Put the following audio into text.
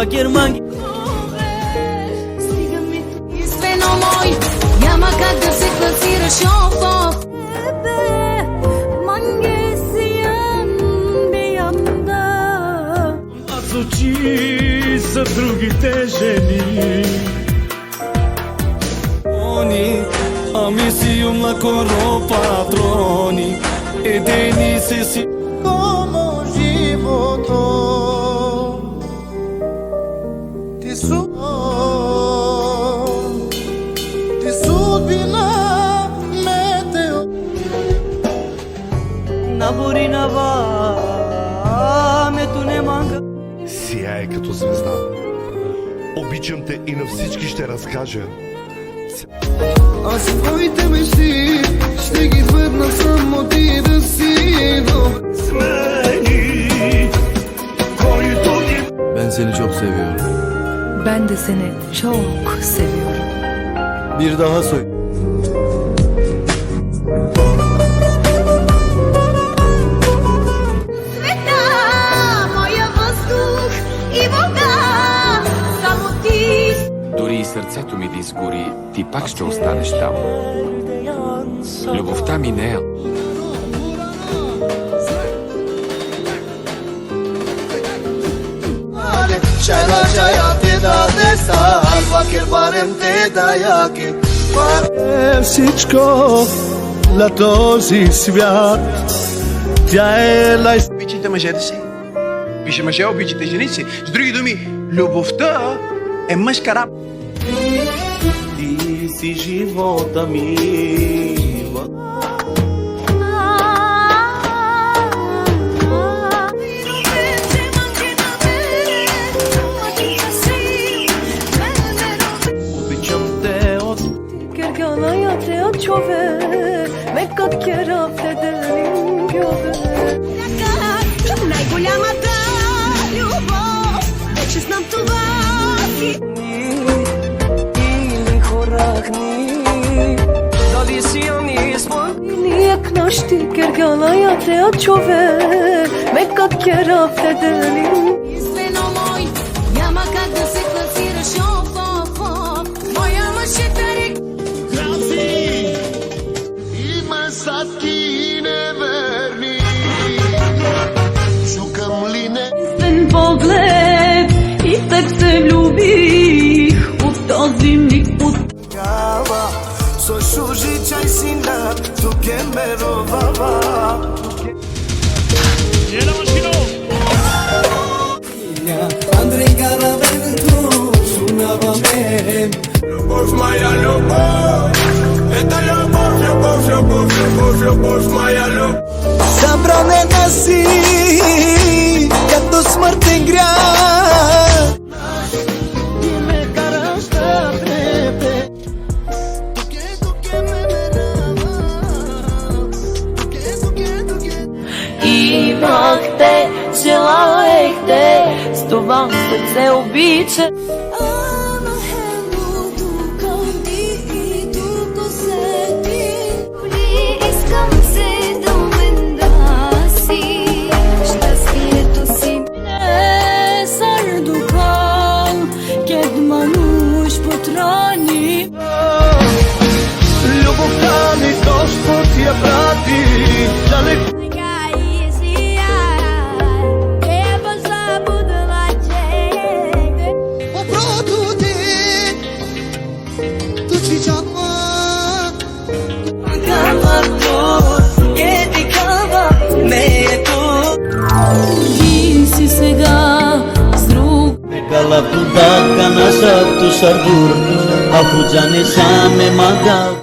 qualquer mangue. Няма как да се класираш, оф. Аз очи за другите жени. Ами si um la coro patroni e denise si como životo ti sudbina meteo na burinava me tu ne manca. Сияе като звезда. Обичам те и на всички ще разкажа. Аз твоите мечти ще ги върна само ти да си добре. Смени, който ти... Ben seni çok seviyorum. Ben de seni çok seviyorum. Bir daha söyle. Света, моя въздух и вода, само ти. Дори и сърцето ми да изгори, ти пак ще останеш там. Любовта ми не е. Çaya vida de salva que barem te daya que Всичко на този свят. Тя е Обичайте мъжете си. Пише мъже, обичайте жени си. С други думи, любовта е мъжка работа. Ти си живота ми. Обичам те от Gergana te çove, Мекат керафте делим гьове. Най-голямата любов, вече знам това си. или хорахни. Дали си они спой. Niye knaşti gergana te çove, Мекат керафте делим. Единствено мой, няма как да се класираш, оф. Моя мъж е тарик. ima satki neverni Шукам ли не Ten pogled i tak se ljubih u този миг от Со шужичай сина tu que me robaba Andrei Caravento sunava-me Любов моя, любов. Это любовь моя, любовь. Забранена си като смъртен грях И ме караш да трепе Имах те, желаех те, с това сърце обича. любовта ми Господ я прати далеко. Си сега с друг. Кала туда канаса ту сарdur, афу jane shame magal.